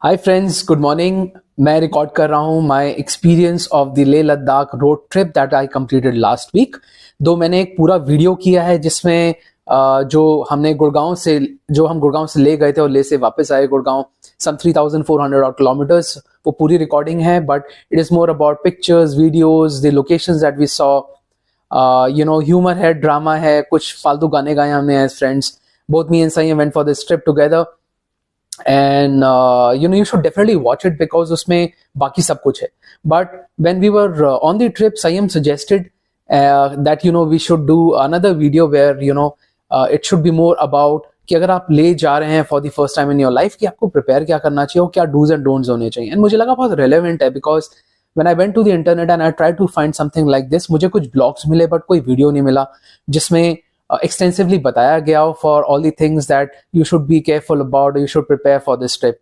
हाय friends, good morning. मैं record कर रहा हूँ my experience of the Leh Ladakh road trip that I completed last week. Though मैंने एक पूरा वीडियो किया है जिसमें जो हम गुड़गांव से ले गए थे और ले से वापस आए गुड़गांव सम 3,400 और किलोमीटर्स, वो पूरी रिकॉर्डिंग है। But it is more about pictures, videos, the locations that we saw. Humour है, ड्रामा है, कुछ फालतू गाने गाए हमने as friends. Both me and Sai went for this trip together and you should definitely watch it because उसमें बाकी सब कुछ है. But when we were on the trip, Sayam suggested that we should do another video where it should be more about कि अगर आप ले जा रहे हैं for the first time in your life कि आपको prepare क्या करना चाहिए और क्या do's and don'ts होने चाहिए. And मुझे लगा बहुत relevant है because when I went to the internet and I tried to find something like this, मुझे कुछ blogs मिले but कोई video नहीं मिला जिसमें extensively बताया गया for all the things that you should be careful about, you should prepare for this trip.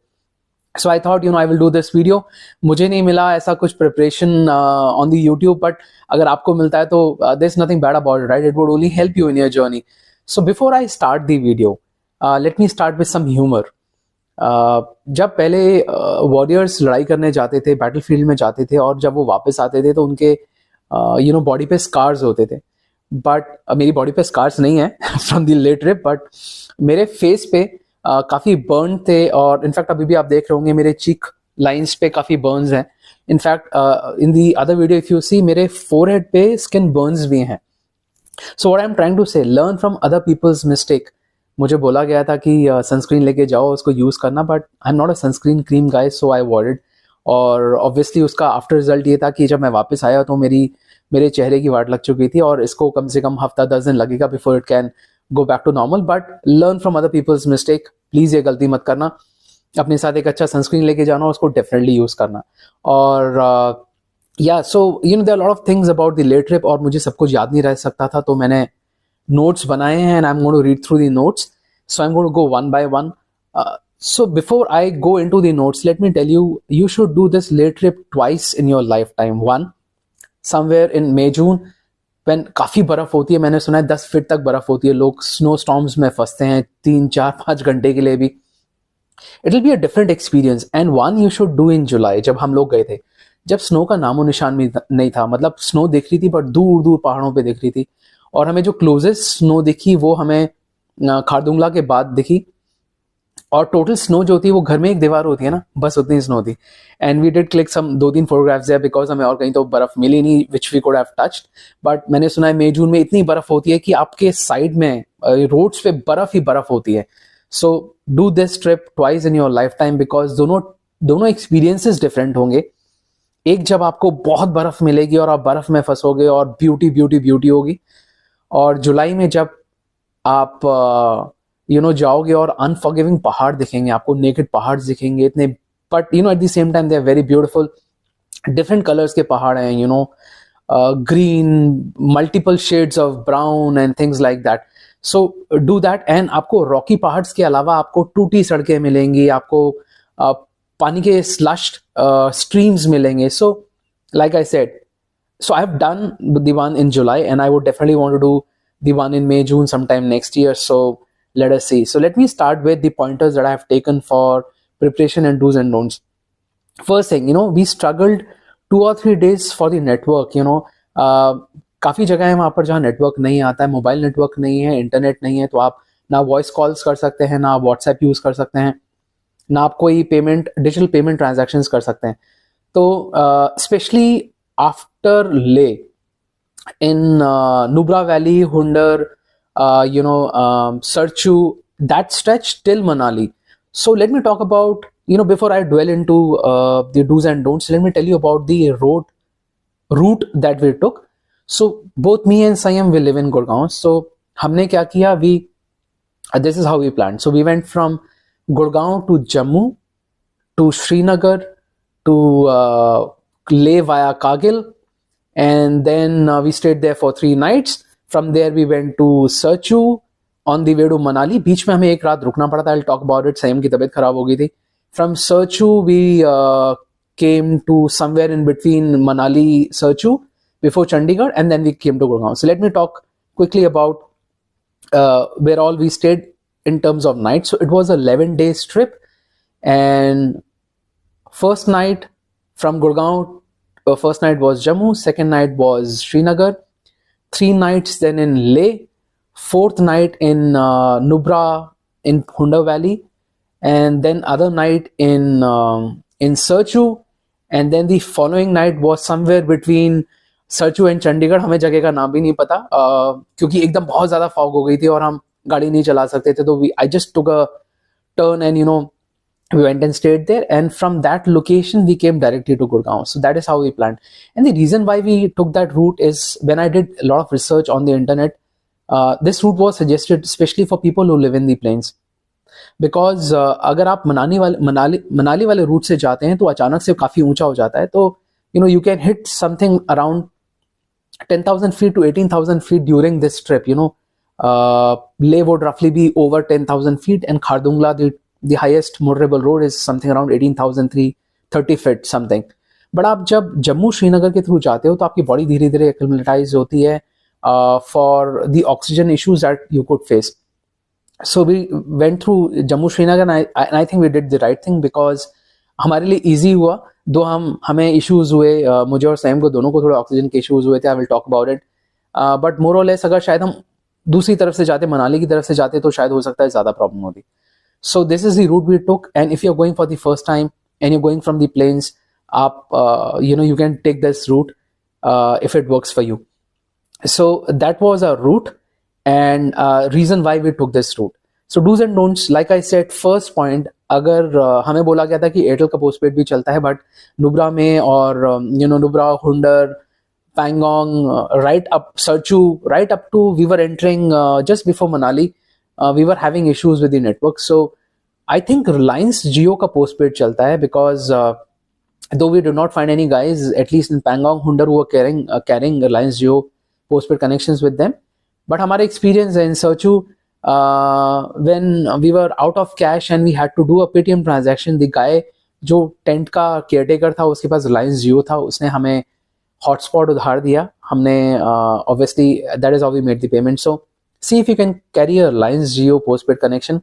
So I thought I will do this video. मुझे नहीं मिला ऐसा कुछ preparation on the YouTube, but अगर आपको मिलता है तो there's nothing bad about it, right? It would only help you in your journey. So before I start the video, let me start with some humor. जब पहले warriors लड़ाई करने जाते थे, बैटलफील्ड में जाते थे और जब वो वापस आते थे तो उनके बॉडी पे स्कार्स होते थे. बट मेरी बॉडी पे स्कार्स नहीं है from the Leh trip, but मेरे फेस पे काफ़ी बर्न थे और इनफैक्ट अभी भी आप देख रहे होंगे मेरे चीक लाइंस पे काफ़ी बर्न्स हैं. In fact in the other video if you see मेरे फोरहेड पे स्किन बर्न्स भी हैं. So what I am trying to से, learn from other people's mistake. मुझे बोला गया था कि सनस्क्रीन लेके जाओ, उसको यूज़ करना, but I am not a sunscreen cream guys, so I avoided. और ऑब्वियसली उसका आफ्टर रिजल्ट ये था कि जब मैं वापस आया तो मेरे चेहरे की वाट लग चुकी थी और इसको कम से कम हफ्ता 10 दिन लगेगा before it can go back to normal. But learn from other people's mistake. Please ये गलती मत करना. अपने साथ एक अच्छा सनस्क्रीन लेके जाना, उसको डेफिनेटली यूज़ करना. और या so there are lot of things about the Leh trip और मुझे सब कुछ याद नहीं रह सकता था, तो मैंने notes बनाए हैं and I'm going to read through the notes. So I'm going to go one by one. So before I go into the notes, let me tell you, you should do this late trip twice in your lifetime. One, somewhere in May, June, when काफ़ी बर्फ़ होती है. मैंने सुना है 10 feet तक बर्फ़ होती है. लोग स्नो स्टॉर्म्स में फंसते हैं 3, 4, 5 घंटे के लिए भी. It will be a different experience. And one you should do in July, जब हम लोग गए थे, जब स्नो का नामो निशान भी नहीं था. मतलब स्नो दिख रही थी बट दूर दूर पहाड़ों पे दिख रही थी. और हमें जो क्लोजेस्ट स्नो दिखी वो हमें खारदुंगला के बाद दिखी. और टोटल स्नो जो थी वो घर में एक दीवार होती है ना, बस उतनी स्नो थी. And we did click some 2-3 photographs there because हमें और कहीं तो बर्फ मिली नहीं which we could have touched. But मैंने सुना है मई जून में इतनी बर्फ होती है कि आपके साइड में रोड्स पे बर्फ ही बर्फ होती है. So do this trip twice in your life time because दोनों एक्सपीरियंसेस डिफरेंट होंगे. एक जब आपको बहुत बर्फ मिलेगी और आप बर्फ में फंसोगे और ब्यूटी ब्यूटी ब्यूटी होगी. और जुलाई में जब आप जाओगे और अनफॉरगिविंग पहाड़ दिखेंगे आपको, नेकेड पहाड़ दिखेंगे इतने, but at the same time they are very beautiful. Different colours के पहाड़ हैं, green, multiple shades of brown and things like that. So do that. And आपको रॉकी पहाड़्स के अलावा आपको टूटी सड़कें मिलेंगी, आपको पानी के स्लश्ड स्ट्रीम्स मिलेंगे. सो like I said, so I've done the one in July and I would definitely want to do the one in May, June sometime next year. So let us see. So let me start with the pointers that I have taken for preparation and do's and don'ts. First thing, we struggled 2 or 3 days for the network. काफ़ी जगह है वहाँ पर जहाँ network नहीं आता है, mobile network नहीं है, इंटरनेट नहीं है, तो आप ना वॉइस कॉल्स कर सकते हैं, ना आप व्हाट्सएप यूज़ कर सकते हैं, ना आप कोई डिजिटल पेमेंट ट्रांजैक्शंस कर सकते हैं. तो specially after Leh, in Nubra Valley, Hundar, Sarchu, that stretch till Manali. So let me talk about, before I dwell into the do's and don'ts, let me tell you about the route that we took. So both me and Sayam will live in Gurgaon. So हमने क्या किया, this is how we planned. So we went from Gurgaon to Jammu to Srinagar to Leh via Kargil, and then we stayed there for 3 nights. From there we went to Sarchu on the way to Manali. बीच में हमें एक रात रुकना पड़ा था. I'll talk about it. Sam की तबीयत खराब हो गई थी. From Sarchu we came to somewhere in between Manali, Sarchu before Chandigarh, and then we came to Gurgaon. So let me talk quickly about where all we stayed in terms of nights. So it was a 11 days trip, and First night from Gurgaon, first night was Jammu, second night was Srinagar, 3 nights then in Leh, fourth night in Nubra in Hunter Valley, and then other night in Serchu, and then the following night was somewhere between Serchu and Chandigarh. हमें जगह का नाम भी नहीं पता क्योंकि एकदम बहुत ज़्यादा फॉग हो गई थी और हम गाड़ी नहीं चला सकते थे, तो I just took a turn and we went and stayed there, and from that location we came directly to Gurgaon. So that is how we planned. And the reason why we took that route is when I did a lot of research on the internet, this route was suggested especially for people who live in the plains. Because अगर आप मनाली वाले root से जाते हैं तो अचानक से काफ़ी ऊंचा हो जाता है, तो you can hit something around 10,000 feet to 18,000 feet during this trip. Leh would roughly be over 10,000 feet, and Khardungla, the highest motorable road, is something around 18,330 feet something. But आप जब जम्मू श्रीनगर के थ्रू जाते हो तो आपकी बॉडी धीरे धीरे acclimatise होती है for the oxygen issues that you could face. So we went through Jammu Srinagar, and I think we did the right thing because हमारे लिए easy हुआ. दो हमें issues हुए, मुझे और सैम को दोनों को थोड़े ऑक्सीजन के issues हुए थे. I will talk about it. But more or less अगर शायद हम दूसरी तरफ से जाते, मनाली की तरफ से जाते, तो शायद हो सकता है ज़्यादा प्रॉब्लम होती. So this is the route we took, and if you're going for the first time and you're going from the plains, आप you can take this route if it works for you. So that was our route. And reason why we took this route. So do's and don'ts, like I said, first point, अगर हमें बोला गया था कि Airtel का postpaid भी चलता है, बट नुब्रा में और Nubra, Hunder, Pangong, right up Serchu, right up to we were entering just before Manali, we were having issues with the network. So I think Reliance Jio का पोस्टपेड चलता है because though we did not find any guys, at least in Pangong, Hunder, who were carrying Reliance Jio postpaid connections with them. But हमारे experience in Serchu, when we were out of cash and we had to do a Paytm transaction, the guy जो tent का caretaker था, उसके पास रिलायंस जियो था, उसने हमें hotspot उधार दिया. हमने obviously that is how we made the payment. So see if you can carry a Reliance Jio postpaid connection.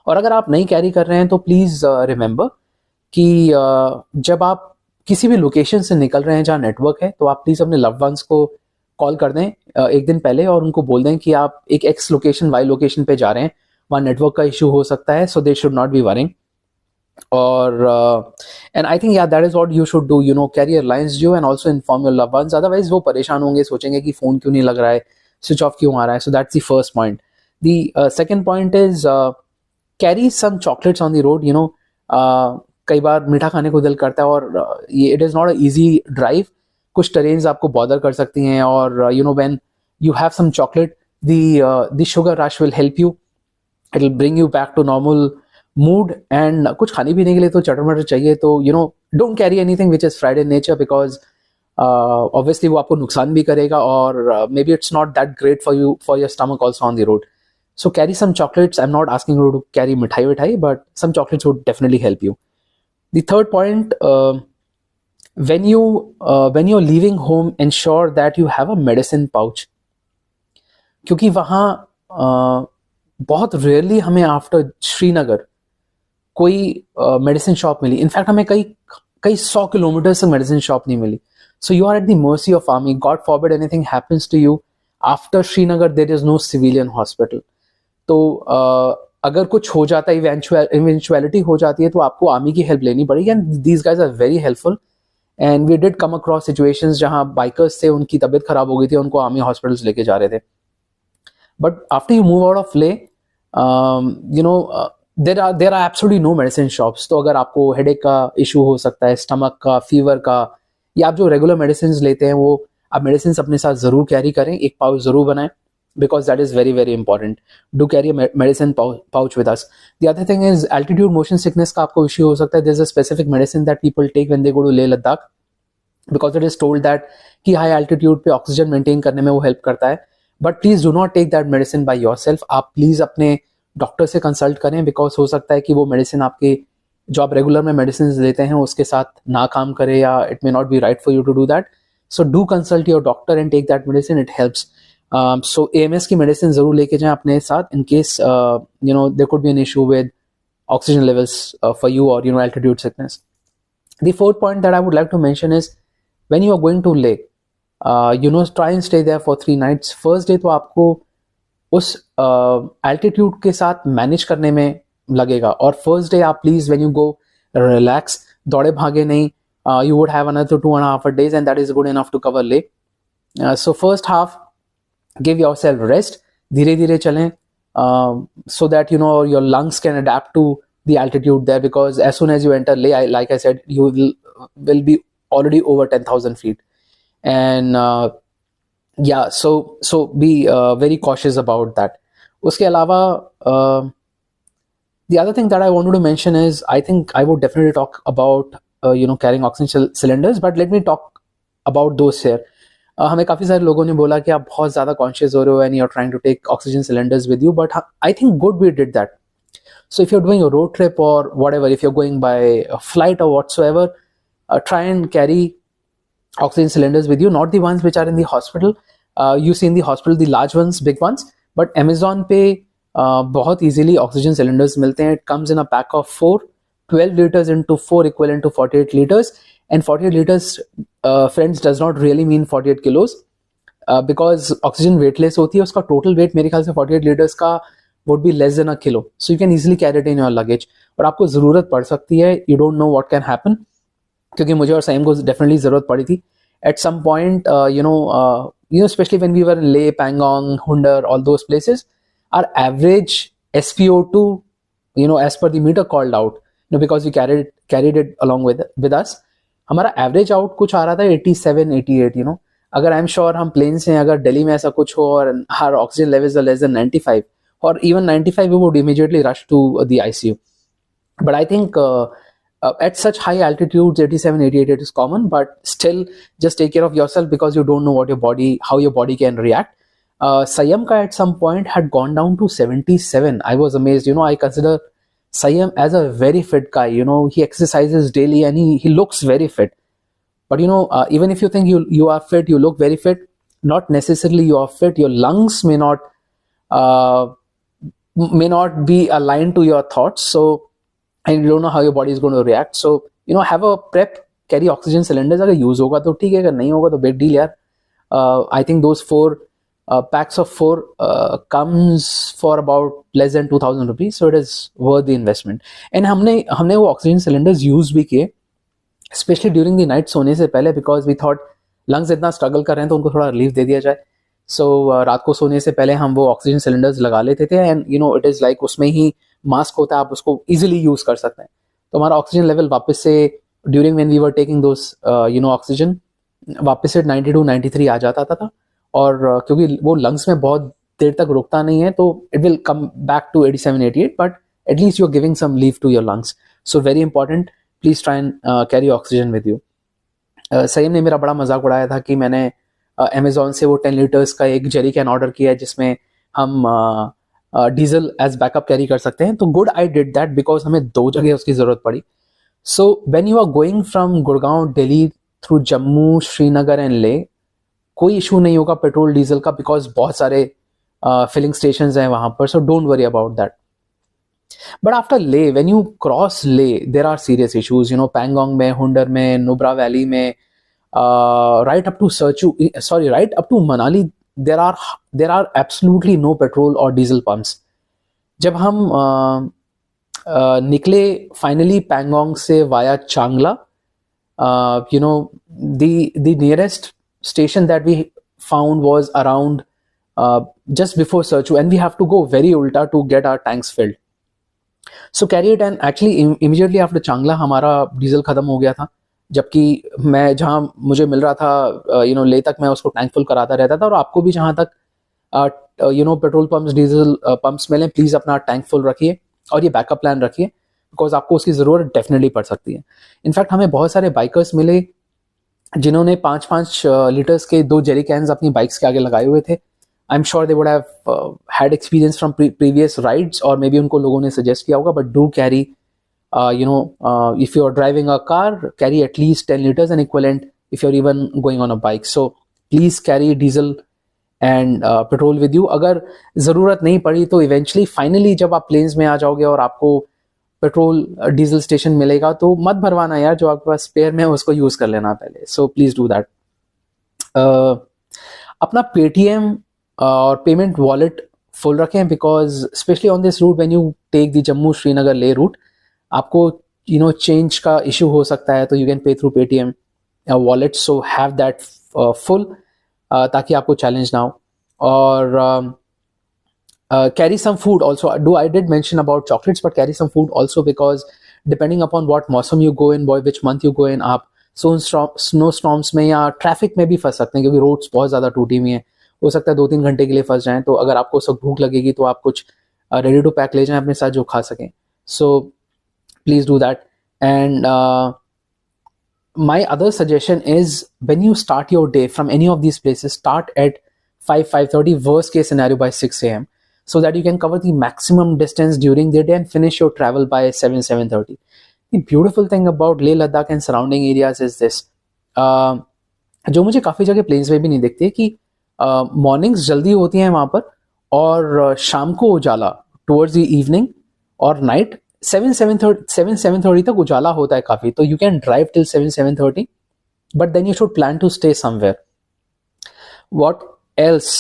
और अगर आप नहीं कैरी कर रहे हैं तो प्लीज़ रिमेंबर कि जब आप किसी भी लोकेशन से निकल रहे हैं जहाँ नेटवर्क है, तो आप प्लीज़ अपने लव्ड वंस को कॉल कर दें एक दिन पहले और उनको बोल दें कि आप एक एक्स लोकेशन वाई लोकेशन पे जा रहे हैं, वहाँ नेटवर्क का इशू हो सकता है. सो they should not be worrying. और and I think that is what you should do, carry your Reliance Jio and also inform your loved ones. Otherwise वो परेशान होंगे, सोचेंगे कि फ़ोन क्यों नहीं लग रहा है, स्विच ऑफ क्यों आ रहा है. So that's the first point. The second point is carry some chocolates on the road. कई बार मीठा खाने को दिल करता है और ये it is not a easy drive. कुछ टरेन्स आपको बॉदर कर सकती हैं और when you have some chocolate, the sugar rush will help you. It will bring you back to normal mood. And कुछ खाने पीने के लिए तो चटर मटर चाहिए, तो don't carry anything which is fried in nature because obviously वो आपको नुकसान भी करेगा और maybe it's not that great for you, for your stomach also on the road. So carry some chocolates. I'm not asking you to carry mithai, but some chocolates would definitely help you. The third point, when you're leaving home, ensure that you have a medicine pouch. क्योंकि वहाँ बहुत rarely हमें after Srinagar कोई medicine shop मिली. In fact हमें कई 100 kilometre से medicine shop नहीं मिली. So you are at the mercy of army. God forbid anything happens to you after Srinagar, there is no civilian hospital. तो अगर कुछ हो जाता है, इवेंचुअलिटी हो जाती है, तो आपको आर्मी की हेल्प लेनी पड़ेगी. And these guys are very helpful. And we did come across situations जहाँ बाइकर्स थे, उनकी तबीयत खराब हो गई थी, उनको आर्मी हॉस्पिटल्स लेके जा रहे थे. But after you move out of Leh, there are absolutely no medicine shops. तो अगर आपको हेडेक का इशू हो सकता है, स्टमक का, फीवर का, या आप जो रेगुलर मेडिसिन लेते हैं वो आप मेडिसिन अपने साथ ज़रूर कैरी करें, एक पाउच ज़रूर बनाएं, because that is very very important. Do carry a medicine pouch with us. The other thing is altitude motion sickness का आपको इशू हो सकता है. There's a specific medicine that people take when they go to Leh Ladakh because it is told that कि high altitude पे oxygen maintain करने में वो हेल्प करता है. But please do not take that medicine by your yourself please अपने doctor से consult करें, बिकॉज हो सकता है कि वो मेडिसिन आपके जो आप रेगुलर में मेडिसिन लेते हैं उसके साथ ना काम करे, या it may not be right for you to do that. So do consult your doctor and take that medicine, it helps. So AMS की मेडिसिन ज़रूर लेके जाएं अपने साथ in case there could be an issue with oxygen levels for you और altitude sickness. The fourth point that I would like to mention is when you are going to Leh, try and stay there for 3 nights. First day तो आपको उस altitude के साथ manage करने में लगेगा, और first day आप please when you go relax, दौड़े भागे नहीं. You would have another 2.5 days and that is good enough to cover Leh. So first half give yourself rest, धीरे धीरे चलें, so that your lungs can adapt to the altitude there, because as soon as you enter Leh, like I said, you will be already over 10,000 feet, and so be very cautious about that. Uske alawa, the other thing that I wanted to mention is I think I would definitely talk about carrying oxygen cylinders, but let me talk about those here. हमें काफ़ी सारे लोगों ने बोला कि आप बहुत ज़्यादा कॉन्शियस हो रहे हो and you are trying to take oxygen cylinders with you, but I think good we did that. So if you're doing a road trip or whatever, if you're going by a flight or whatsoever, try and carry oxygen cylinders with you, not the ones which are in the hospital. You see in the hospital the large ones, big ones, but Amazon पे बहुत easily oxygen cylinders मिलते हैं. It comes in a pack of 4, 12 liters into 4 equivalent to 48 liters. And 48 liters, friends, does not really mean 48 kilos, because oxygen weightless होती है. उसका total weight मेरे ख्याल से 48 liters का would be less than a kilo. So you can easily carry it in your luggage. और आपको ज़रूरत पड़ सकती है. You don't know what can happen. क्योंकि मुझे और सईम को definitely ज़रूरत पड़ी थी. At some point, especially when we were in Leh, Pangong, Hundar, all those places, our average SpO2, as per the meter called out, because we carried it along with us, हमारा average out कुछ आ रहा था 87, 88. अगर I am sure हम plane से अगर दिल्ली में ऐसा कुछ हो और हर oxygen levels are less than 95 or even 95, we would immediately rush to the ICU. But I think at such high altitudes, 87, 88, it is common, but still just take care of yourself, because you don't know how your body can react. Sayam ka at some point had gone down to 77. I was amazed. I consider Sayam as a very fit guy. He exercises daily and he looks very fit. But even if you think you are fit, you look very fit, not necessarily you are fit. Your lungs may not be aligned to your thoughts, so, and you don't know how your body is going to react. So have a prep, carry oxygen cylinders. अगर use होगा तो ठीक है, अगर नहीं होगा तो big deal यार. I think those 4 packs of 4 comes for about less than 2,000 rupees, so it is worth the investment. And हमने वो oxygen cylinders use भी किए, especially during the night सोने से पहले, because we thought lungs इतना struggle कर रहे हैं तो उनको थोड़ा relief दे दिया जाए. So रात को सोने से पहले हम वो ऑक्सीजन सिलेंडर्स लगा लेते थे, एंड इट इज़ लाइक उसमें ही मास्क होता है, आप उसको इजीली यूज़ कर सकते हैं. तो हमारा ऑक्सीजन लेवल वापस से during when we were taking those oxygen वापस से 92, 93 आ जाता था. और क्योंकि वो लंग्स में बहुत देर तक रुकता नहीं है, तो it will come back to 87, 88, but at least you are giving some leave to your lungs. So very important, please try and carry oxygen with you. Saim ने मेरा बड़ा मजाक उड़ाया था कि मैंने अमेजोन से वो 10 लीटर्स का एक जेरी कैन ऑर्डर किया है जिसमें हम डीजल एज बैकअप कैरी कर सकते हैं. तो good I did that, because हमें 2 जगह उसकी ज़रूरत पड़ी. So when you are going from Gurgaon Delhi through Jammu, Srinagar and Leh, कोई इशू नहीं होगा पेट्रोल डीजल का, बिकॉज बहुत सारे फिलिंग स्टेशंस हैं वहाँ पर. So don't worry about that. But after Leh, when you cross Leh, there are serious issues. Pangong में, हुंडर में, नुब्रा वैली में, right up to Manali, there are absolutely no petrol or diesel pumps. जब हम निकले finally Pangong से via Changla, the nearest station that we found was around just before Serchu, and we have to go very ulta to get our tanks filled. So carry it, and actually immediately after Changla हमारा diesel खत्म हो गया था, जबकि मैं जहाँ मुझे मिल रहा था ले तक मैं उसको टैंक फुल कराता रहता था. और आपको भी जहाँ तक पेट्रोल पंप्स, डीजल पंप्स मिलें, प्लीज़ अपना टैंक फुल रखिए और ये बैकअप प्लान रखिए, बिकॉज आपको उसकी ज़रूरत डेफिनेटली पड़ सकती है. इनफैक्ट हमें बहुत सारे बाइकर्स मिले जिन्होंने 5-5 लीटर्स के 2 जेरी कैंस अपनी बाइक्स के आगे लगाए हुए थे. I am sure they would have had experience from previous rides, और मे बी उनको लोगों ने सजेस्ट किया होगा. But do carry, if you are driving a car, carry at least 10 liters and equivalent if you're even going on a bike. So please carry diesel and petrol with you. अगर ज़रूरत नहीं पड़ी तो eventually finally जब आप planes में आ जाओगे और आपको पेट्रोल डीजल स्टेशन मिलेगा तो मत भरवाना यार, जो आपके पास स्पेयर में है उसको यूज कर लेना पहले. So please do that. अपना पेटीएम और पेमेंट वॉलेट फुल रखें, because specially on this route when you take the Jammu Srinagar Leh route, आपको चेंज का इशू हो सकता है, तो you can pay through Paytm wallet. So have that full, ताकि आपको चैलेंज ना हो. और carry some food also. I did mention about chocolates, but carry some food also, because depending upon what मौसम you go in, which month you go in, आप snow storms में या traffic में भी फंस सकते हैं, क्योंकि रोड्स बहुत ज़्यादा टूटी हुई हैं. हो सकता है 2-3 घंटे के लिए फंस जाएं. तो अगर आपको उस वक्त भूख लगेगी तो आप कुछ रेडी टू पैक ले जाएं अपने साथ जो खा सकें. So please do that. And my other suggestion is, when you start your day from any of these places, start at 5:30, worst case scenario by 6 a.m., so that you can cover the maximum distance during the day and finish your travel by 7:30. The beautiful thing about Leh Ladakh and surrounding areas is this, जो मुझे काफ़ी जगह planes में भी नहीं दिखते, कि mornings जल्दी होती हैं वहाँ पर, और शाम को उजाला टुवर्ड्स द इवनिंग और नाइट 7:30 तक उजाला होता है काफ़ी. तो you can drive till 7:30, but then you should plan to stay somewhere. What else?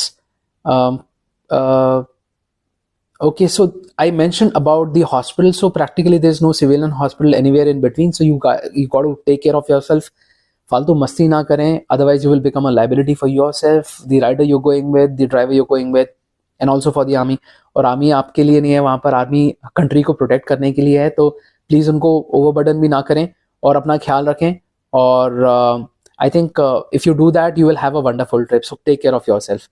Okay, so I mentioned about the hospital. So practically there's no civilian hospital anywhere in between. So you got to take care of yourself. फालतू मस्ती ना करें, otherwise you will become a liability for yourself, the rider you're going with, the driver you're going with, and also for the army. और army आपके लिए नहीं है, वहाँ पर आर्मी कंट्री को प्रोटेक्ट करने के लिए है. तो प्लीज़ उनको ओवरबर्डन भी ना करें और अपना ख्याल रखें. और I think if you do that, you will have a wonderful trip. So take care of yourself.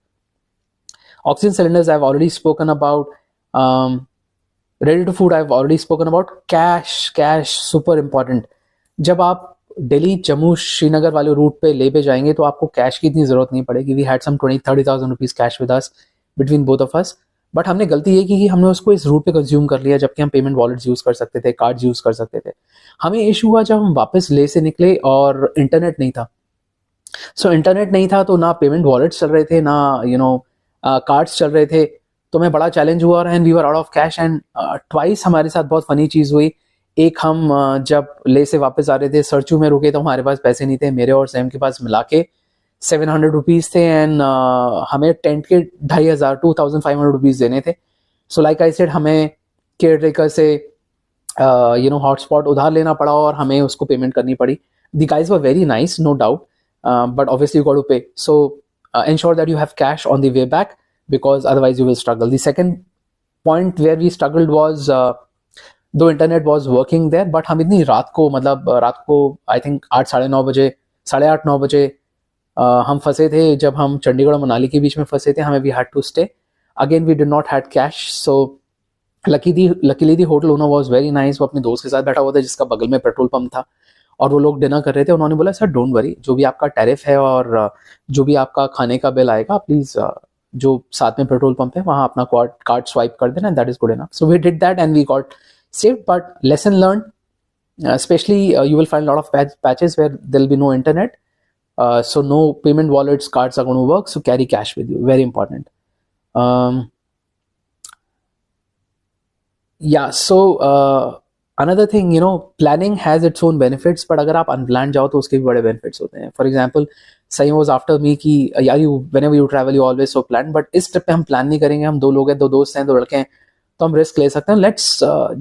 Oxygen cylinders I've already spoken about. Ready to food I've already spoken about. Cash super important. जब आप दिल्ली जम्मू श्रीनगर वाले root पे ले पे जाएंगे तो आपको cash की इतनी ज़रूरत नहीं पड़ेगी. We had some 20-30,000 rupees cash with us between both of us. But हमने गलती ये की कि हमने उसको इस रूट पे कंज्यूम कर लिया, जबकि हम पेमेंट वॉलेट्स यूज़ कर सकते थे, कार्ड्स यूज़ कर सकते थे. हमें इशू हुआ जब हम वापस ले से निकले और इंटरनेट नहीं था. सो इंटरनेट नहीं था तो ना पेमेंट वॉलेट्स चल रहे थे, ना कार्ड्स चल रहे थे. तो हमें बड़ा चैलेंज हुआ, and we were out of cash. And twice हमारे साथ बहुत फनी चीज़ हुई. एक हम जब ले से वापस आ रहे थे, सरचू में रुके, तो हमारे पास पैसे नहीं थे. मेरे और सैम के पास मिला के 700 रुपीज़ थे, एंड हमें टेंट के 2,500 2,500 रुपीज़ देने थे. सो लाइक आई सेड, हमें केयर टेकर से हॉटस्पॉट उधार लेना पड़ा और हमें उसको पेमेंट करनी पड़ी. The guys were very nice, no doubt, but obviously you got to pay. So ensure that you have cash on the way back, because otherwise you will struggle. The second point where we struggled was, though internet was working there, but हम इतनी रात को I think 8-9 बजे 8:30-9 बजे हम फंसे थे, जब हम चंडीगढ़ और मनाली के बीच में फंसे थे. हमें we had to stay. Again we did not had cash. So luckily the hotel owner was very nice. वो अपने दोस्त के साथ बैठा हुआ था जिसका बगल में पेट्रोल पंप था, और वो लोग डिनर कर रहे थे. उन्होंने बोला, सर डोंट वरी, जो भी आपका टैरिफ है और जो भी आपका खाने का बिल आएगा, प्लीज़ जो साथ में पेट्रोल पंप है वहाँ अपना कार्ड स्वाइप कर देना, that is good enough. So we did that and we got saved. But lesson learn, especially you will find a lot of patches where there will be no internet, so no payment wallets, cards are going to work. So carry cash with you, very important. So another thing, planning has its own benefits, but अगर आप unplanned जाओ तो उसके भी बड़े benefits होते हैं. For example, Sayyam was after me कि यार whenever you travel you always so planned, but इस ट्रिप पे हम प्लान नहीं करेंगे. हम 2 लोग हैं, 2 दोस्त हैं, 2 लड़के हैं, तो हम रिस्क ले सकते हैं. Let's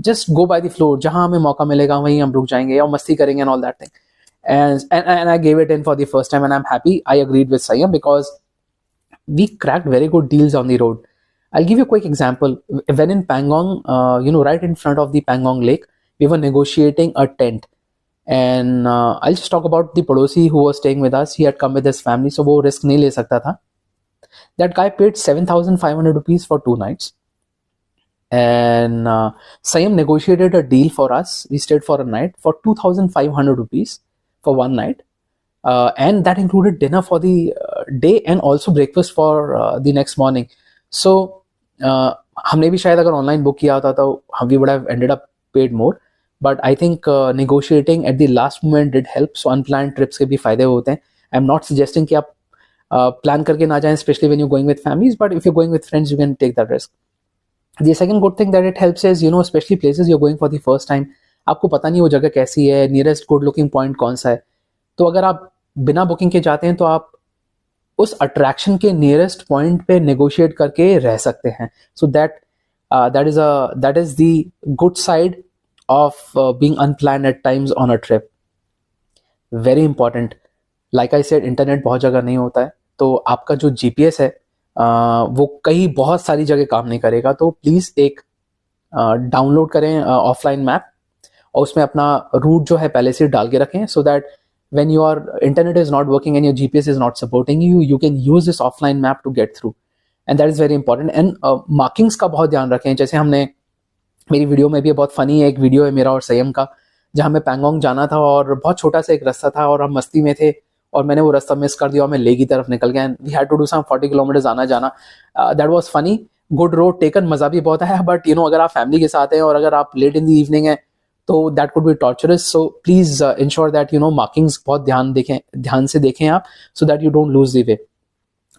just go by the flow. जहाँ हमें मौका मिलेगा वहीं हम रुक जाएंगे या मस्ती करेंगे and all that thing. And I gave it in for the first time, and I'm happy I agreed with Sayyam, because we cracked very good deals on the road. I'll give you a quick example. When in Pangong, right in front of the Pangong Lake, we were negotiating a tent, and I'll just talk about the padosi who was staying with us. He had come with his family, so वो risk नहीं ले सकता था. That guy paid 7,500 rupees for 2 nights, and Sayyam negotiated a deal for us. We stayed for a night for 2,500 rupees for 1 night, and that included dinner for the day and also breakfast for the next morning. So हमने भी शायद अगर online book किया होता तो we would have ended up paid more. But I think negotiating at the last moment did help. So unplanned trips के भी फायदे होते हैं. I'm not suggesting कि आप प्लान करके ना जाएं, especially when you're going with families. But if you're going with friends, you can take that risk. The second good thing that it helps is, you know, especially places you're going for the first time, आपको पता नहीं वो जगह कैसी है, nearest good looking point कौन सा है. तो अगर आप बिना बुकिंग के जाते हैं तो आप उस अट्रैक्शन के नियरेस्ट पॉइंट पे नेगोशिएट करके रह सकते हैं. So that is the good side of being unplanned at times on a trip. Very important, like I said, internet बहुत जगह नहीं होता है, तो आपका जो जीपीएस है वो कई बहुत सारी जगह काम नहीं करेगा. तो प्लीज़ एक डाउनलोड करें ऑफलाइन मैप और उसमें अपना रूट जो है पहले से डाल के रखें, so that when your internet is not working and your GPS is not supporting you, you can use this offline map to get through, and that is very important. And markings का बहुत ध्यान रखें. जैसे हमने, मेरी video में भी बहुत फनी एक वीडियो है मेरा और संयम का, जहाँ हमें पैंगोंग जाना था और बहुत छोटा सा एक रास्ता था और हम मस्ती में थे और मैंने वो रास्ता मिस कर दिया और मैं ले की तरफ निकल गया. And we had to do some 40 kilometres आना जाना. That was funny, good road taken, मजा भी बहुत आया. बट यू नो, अगर आप फैमिली के साथ हैं और अगर आप लेट इन द इवनिंग है तो that could be torturers. So please ensure that you know markings बहुत ध्यान से देखें आप, so that you don't lose the way.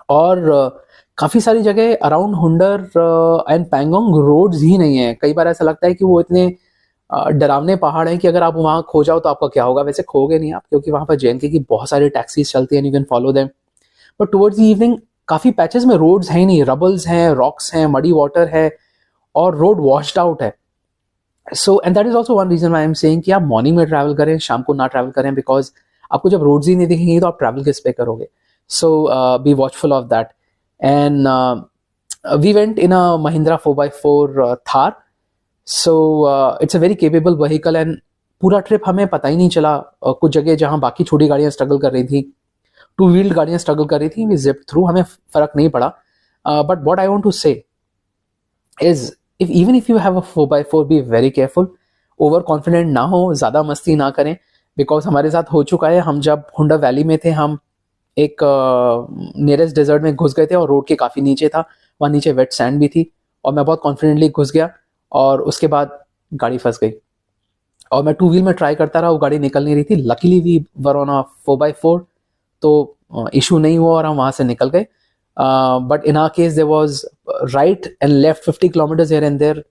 और काफ़ी सारी जगह around Hunder and Pangong roads ही नहीं है. कई बार ऐसा लगता है कि वो इतने डरावने पहाड़ हैं कि अगर आप वहाँ खो जाओ तो आपका क्या होगा. वैसे खोगे नहीं आप, क्योंकि वहाँ पर जेएनके की बहुत सारी टैक्सीज चलती हैं, you can follow them. But towards the evening काफ़ी पैचेस में रोड्स हैं ही नहीं, रबल्स हैं, रॉक्स हैं, मडी वाटर है और रोड वॉश्ड आउट है. So and that is also one reason I am saying कि आप मॉर्निंग में ट्रैवल करें, शाम को ना ट्रैवल करें, बिकॉज आपको जब रोड्स ही नहीं दिखेंगे तो आप ट्रैवल किस पे करोगे. सो be watchful of that. And we went in a Mahindra 4x4 Thar. So it's a very capable vehicle and पूरा ट्रिप हमें पता ही नहीं चला. कुछ जगह जहाँ बाकी छोटी गाड़ियाँ स्ट्रगल कर रही थी, टू व्हील्ड गाड़ियाँ स्ट्रगल कर रही थी, वी जिप थ्रू, हमें फर्क नहीं पड़ा. But what I want to से is, even if you have a 4x4, be very careful. Over confident ना हो, ज़्यादा मस्ती ना करें, बिकॉज हमारे साथ हो चुका है. हम जब हुंडा वैली में थे, हम एक नियरेस्ट डेजर्ट में घुस गए थे और रोड के काफ़ी नीचे था, वहाँ नीचे वेट सैंड भी थी और मैं बहुत कॉन्फिडेंटली घुस गया और उसके बाद गाड़ी फंस गई और मैं टू व्हील में ट्राई करता रहा, वो गाड़ी निकल नहीं रही थी. Luckily we were on a 4x4, तो इशू नहीं हुआ और हम वहाँ से निकल गए. But in our case, there was right and left 50 kilometers here and there.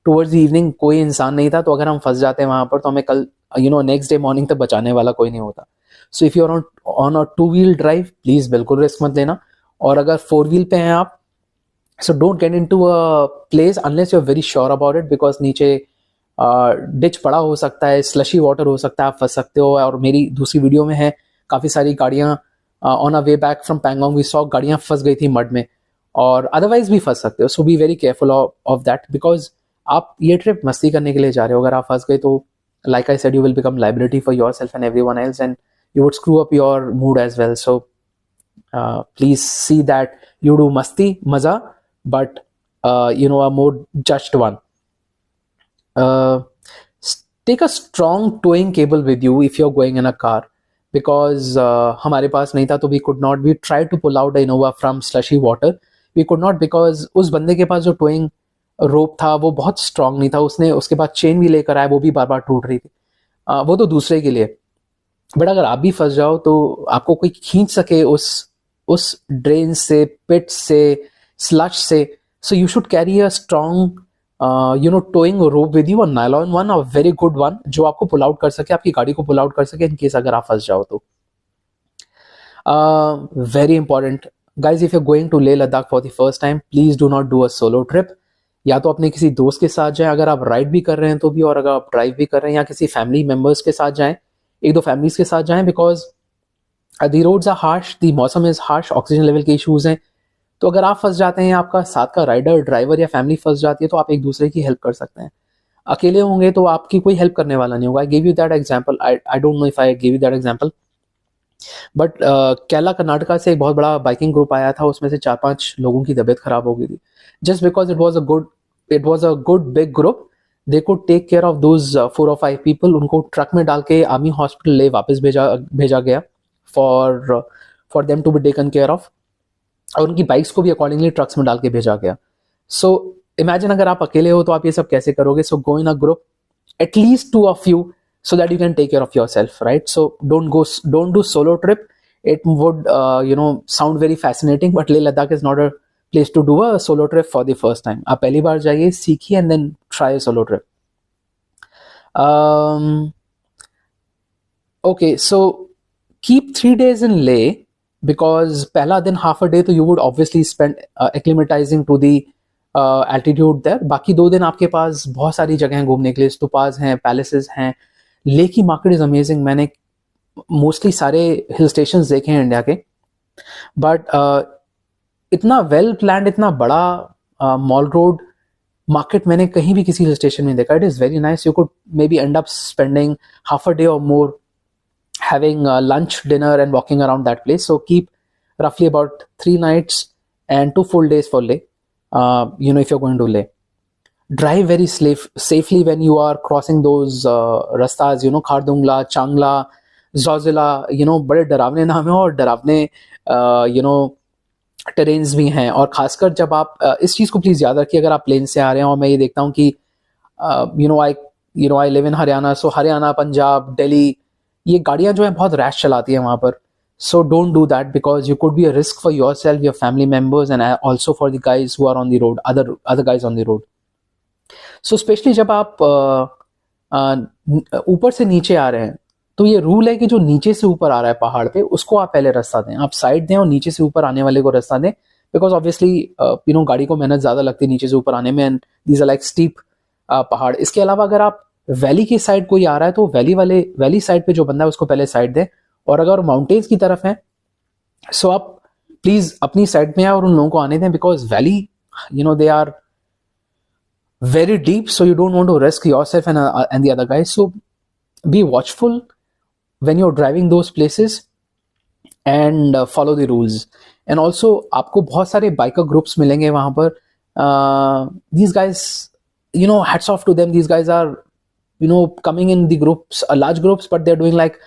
Towards the evening, कोई इंसान नहीं था, तो अगर हम फंस जाते हैं वहाँ पर तो हमें कल नेक्स्ट डे मॉर्निंग तक बचाने वाला कोई नहीं होता. So if you are on a two wheel drive, please बिल्कुल रिस्क मत लेना. और अगर फोर व्हील पे हैं आप, so don't get into a place unless you are very sure about it, because नीचे डिच पड़ा हो सकता है, स्लशी वाटर हो सकता है, आप फंस सकते हो. और मेरी दूसरी वीडियो में है, काफ़ी सारी गाड़ियाँ on a way back from Pangong we saw गाड़ियाँ फंस गई थी मड में, और अदरवाइज भी फंस सकते हो. सो be very careful of that, because आप ये ट्रिप मस्ती करने के लिए जा रहे हो. अगर आप फंस गए तो like I said, you will become liability for yourself and everyone else, and you would screw up your mood as well. So please see that you do मस्ती, मजा, but a more judged one. Take a strong towing cable with you if you're going in a car, because हमारे पास नहीं था, तो we could not, we tried to pull out a Innova from slushy water, we could not, because उस बंदे के पास जो towing रोप था वो बहुत स्ट्रांग नहीं था. उसने उसके बाद चेन भी लेकर आया, वो भी बार बार टूट रही थी. वो तो दूसरे के लिए, बट अगर आप भी फंस जाओ तो आपको कोई खींच सके उस ड्रेन से, पिट से, स्लश से, so you should carry a strong towing rope with you, a nylon one, a very good one, जो आपको पुल आउट कर सके, आपकी गाड़ी को पुल आउट कर सके इन केस अगर आप फंस जाओ तो. Very important guys, if you going to Leh Ladakh for the first time, please do not do a solo trip. या तो अपने किसी दोस्त के साथ जाएं अगर आप राइड भी कर रहे हैं तो भी, और अगर आप ड्राइव भी कर रहे हैं, या किसी फैमिली मेम्बर्स के साथ जाएं, एक दो फैमिलीज के साथ जाएं, because the roads are harsh, the mausam is harsh, oxygen level के इशूज हैं. तो अगर आप फंस जाते हैं, आपका साथ का राइडर, ड्राइवर या फैमिली फंस जाती है, तो आप एक दूसरे की हेल्प कर सकते हैं. अकेले होंगे तो आपकी कोई हेल्प करने वाला नहीं होगा. I give you that example, I don't know if I give you that example, but Kerala Karnataka से एक बहुत बड़ा बाइकिंग ग्रुप आया था, उसमें से 4-5 लोगों की तबीयत खराब हो गई थी. Just because it was a good big group, they could take care of those 4 or 5 people. उनको ट्रक में डाल के आर्मी हॉस्पिटल ले वापस भेजा गया for them to be taken care of, और उनकी बाइक्स को भी अकॉर्डिंगली ट्रक्स में डाल के भेजा गया. सो इमेजिन अगर आप अकेले हो तो आप ये सब कैसे करोगे. सो गो इन a group, at least 2 of you, so that you can take care of yourself, right? So don't do solo trip. It would sound very fascinating, but Leh Ladakh is not a place to do a solo trip for the first time. आप पहली बार जाइए, सीखिए and then try a solo trip. Okay, so keep 3 days in Leh because पहला दिन half a day तो you would obviously spend acclimatizing to the altitude there. बाकी 2 दिन आपके पास बहुत सारी जगह हैं घूमने के लिए, स्तूपास हैं, पैलेसेस हैं. लेह की मार्केट इज अमेजिंग. मैंने मोस्टली सारे हिल स्टेशन देखे हैं इंडिया के, बट इतना वेल प्लान्ड, इतना बड़ा मॉल रोड मार्केट मैंने कहीं भी किसी हिल स्टेशन में देखा. It is very nice. You could may be and up spending half a day और मोर having lunch, dinner and walking around that place. So keep roughly about 3 nights and 2 full days for Leh. If you're going to Leh, drive very safely when you are crossing those rastas, Khardungla, Changla, Zojila, बड़े डरावने नाम है और डरावने terrains भी हैं. और खासकर जब आप इस चीज़ को प्लीज़ याद रखिए, अगर आप प्लेन से आ रहे हैं, और मैं ये देखता हूँ कि आई लिव इन हरियाणा, सो हरियाणा, पंजाब, दिल्ली, ये गाड़ियाँ जो हैं बहुत रैश चलाती हैं वहाँ पर. So don't do that because you could be a risk for yourself, your family members and also for the guys who are on the road, other guys on the road. So specially जब आप ऊपर से नीचे आ रहे हैं, तो ये rule है कि जो नीचे से ऊपर आ रहा है पहाड़ पे, उसको आप पहले रास्ता दें. आप साइड दें और नीचे से ऊपर आने वाले को रास्ता दें, बिकॉज ऑब्वियसली गाड़ी को मेहनत ज़्यादा लगती है नीचे से ऊपर आने में, and these are like steep pahad. इसके अलावा अगर आप वैली की साइड कोई आ रहा है, तो वैली साइड पे जो बंदा है उसको पहले साइड दें. और अगर माउंटेन्स की तरफ है, सो आप प्लीज़ अपनी साइड में आए और उन लोगों को आने दें, because valley they are very deep, so you don't want to risk yourself and the other guys. So be watchful when you're driving those places and follow the rules. And also आपको बहुत सारे biker groups मिलेंगे वहाँ पर. These guys, hats off to them. These guys are coming in the groups, large groups, but they're doing like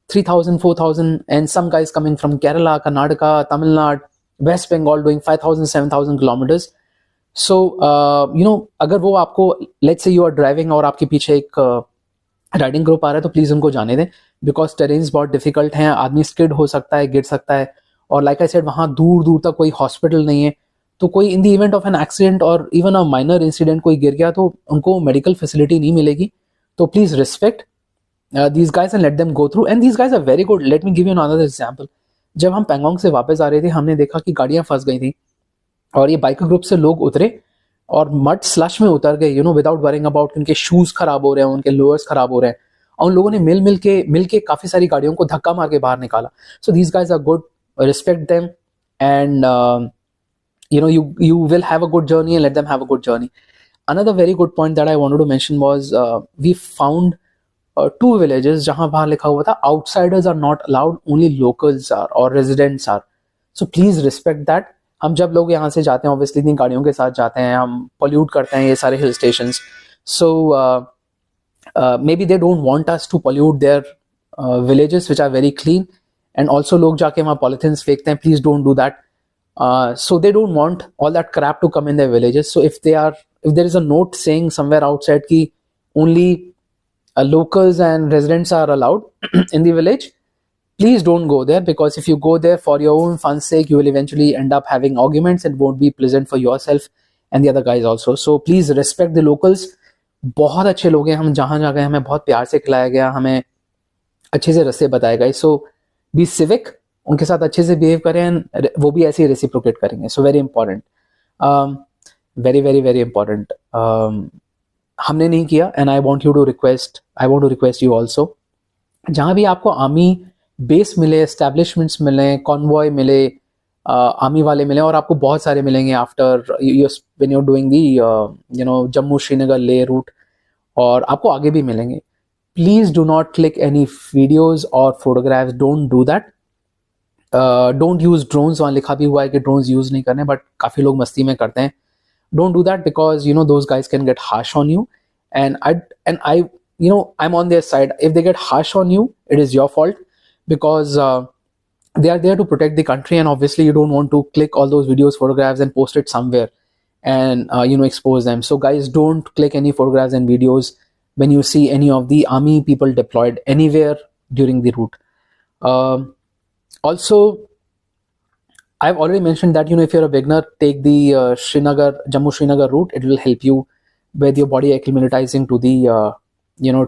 3,000, 4,000, and some guys coming from Kerala, Karnataka, Tamil Nadu, West Bengal doing 5,000, 7,000 kilometers. सो अगर वो आपको, let's say you are driving और आपके पीछे एक riding group आ रहा है, तो प्लीज़ उनको जाने दें, बिकॉज टेरेन्स बहुत डिफिकल्ट हैं. आदमी स्किड हो सकता है, गिर सकता है. और लाइक आई सेड, वहाँ दूर दूर तक कोई हॉस्पिटल नहीं है, तो कोई in the event of an accident और इवन अ माइनर इंसिडेंट कोई गिर गया, तो उनको मेडिकल फैसिलिटी नहीं मिलेगी. तो please respect these guys and let them go through. And these guys are very good. Let me give you another example. जब हम पैंगोंग से वापस आ रहे थे, हमने देखा कि गाड़ियाँ फंस गई थी, और ये बाइकर ग्रुप से लोग उतरे और मड स्लश में उतर गए, विदाउट वरिंग अबाउट उनके शूज खराब हो रहे हैं, उनके लोअर्स खराब हो रहे हैं, और उन लोगों ने मिल के काफी सारी गाड़ियों को धक्का मार के बाहर निकाला. So these guys are good. Respect them and you will have a good journey and let them have a good journey. Another very good point that I wanted to mention was we found 2 villages जहाँ वहाँ लिखा हुआ था outsiders are not allowed, only locals are or residents are. So please respect that. हम जब लोग यहाँ से जाते हैं, ऑब्वियसली इतनी गाड़ियों के साथ जाते हैं, हम पोल्यूट करते हैं ये सारे hill stations. So maybe they don't want us to pollute their villages which are very clean. And also लोग जाके वहाँ पॉलिथिन्स फेंकते हैं. Please don't do that. So they don't want all that crap to come in their villages. So if there is a note saying somewhere outside की only locals and residents are allowed in the village, please don't go there, because if you go there for your own fun's sake, you will eventually end up having arguments and won't be pleasant for yourself and the other guys also. So please respect the locals. बहुत अच्छे लोग हैं. हम जहाँ जा गए हमें बहुत प्यार से खिलाया गया, हमें अच्छे से रास्ते बताए गए. सो बी सिविक, उनके साथ अच्छे से बिहेव करें, वो भी ऐसे ही रेसिप्रोकेट करेंगे. So very important, very very very important. हमने नहीं किया, and I want to request you also. जहाँ भी आपको आर्मी बेस मिले, एस्टैब्लिशमेंट्स मिले, कॉन्वॉय मिले, आर्मी वाले मिले, और आपको बहुत सारे मिलेंगे after when you are doing the Jammu Srinagar Leh route, और आपको आगे भी मिलेंगे. Please do not click any videos और photographs. Don't do that. Don't use drones. वहाँ लिखा भी हुआ है कि ड्रोन्स यूज नहीं करने, बट काफी लोग मस्ती में करते हैं. Don't do that, because those guys can get harsh on you, and I'm on their side. If they get harsh on you, it is your fault, because they are there to protect the country, and obviously you don't want to click all those videos, photographs and post it somewhere and expose them. So guys, don't click any photographs and videos when you see any of the army people deployed anywhere during the route. Also, I've already mentioned that, if you're a beginner, take the Jammu Srinagar route. It will help you with your body acclimatizing to the you know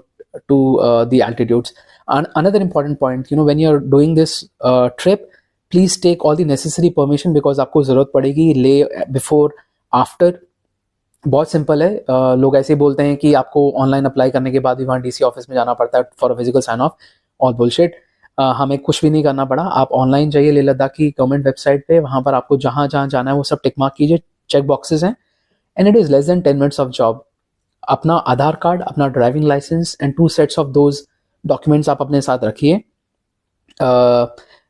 the altitudes. Another important point, when you're doing this trip, please take all the necessary permission, because आपको जरूरत पड़ेगी ले before after. बहुत simple है. लोग ऐसे ही बोलते हैं कि आपको ऑनलाइन अप्लाई करने के बाद भी वहाँ डीसी ऑफिस में जाना पड़ता है for a physical sign off. All bullshit. हमें कुछ भी नहीं करना पड़ा. आप ऑनलाइन जाइए लेह लद्दाख की गवर्नमेंट वेबसाइट पे, वहाँ पर आपको जहाँ जहाँ जाना है वो सब टिक मार्क कीजिए, चेक बॉक्सेस हैं, and it is less than 10 minutes of job. अपना आधार कार्ड, अपना driving licence and 2 sets of those documents आप अपने साथ रखिए.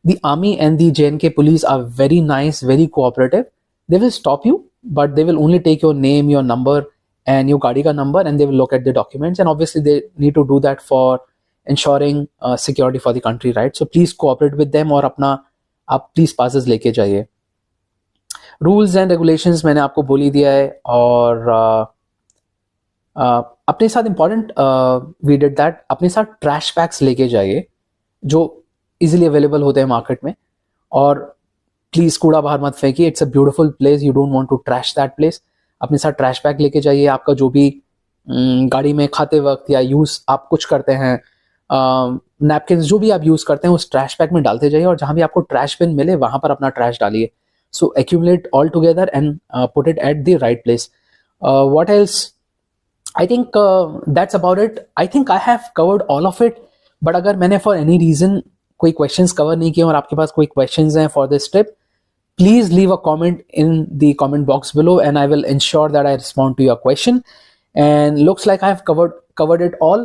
The army and the JNK police are very nice, very cooperative. They will stop you, but they will only take your name, your number, and your गाड़ी का number, and they will look at the documents. And obviously, they need to do that for ensuring security for the country, right? So please cooperate with them और अपना आप please passes लेके जाइए. Rules and regulations मैंने आपको बोल ही दिया है. और अपने साथ important we did that, अपने साथ trash packs लेके जाइए जो इजीली अवेलेबल होते हैं मार्केट में. और प्लीज कूड़ा बाहर मत फेंकिए. It's a beautiful place, you don't want to trash that place. अपने साथ ट्रैश बैग लेके जाइए. आपका जो भी गाड़ी में खाते वक्त या यूज आप कुछ करते हैं, नैपकिन जो भी आप यूज करते हैं उस ट्रैश बैग में डालते जाइए, और जहां भी आपको ट्रैश बिन मिले वहां पर अपना ट्रैश डालिए. So accumulate all together and put it at the right place. What else? I think that's about it. I think I have covered all of it. But अगर मैंने फॉर एनी रीजन कोई questions cover नहीं किए और आपके पास कोई questions हैं for this trip, please leave a comment in the comment box below and I will ensure that I respond to your question. And looks like I have covered it all,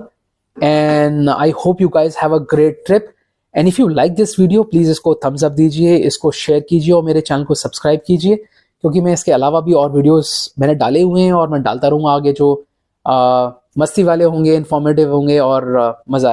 and I hope you guys have a great trip. And if you like this video, please इसको thumbs up दीजिए, इसको share कीजिए और मेरे channel को subscribe कीजिए, क्योंकि मैं इसके अलावा भी और वीडियोस मैंने डाले हुए हैं और मैं डालता रहूँगा आगे, जो मस्ती वाले होंगे, इंफॉर्मेटिव होंगे और मज़ा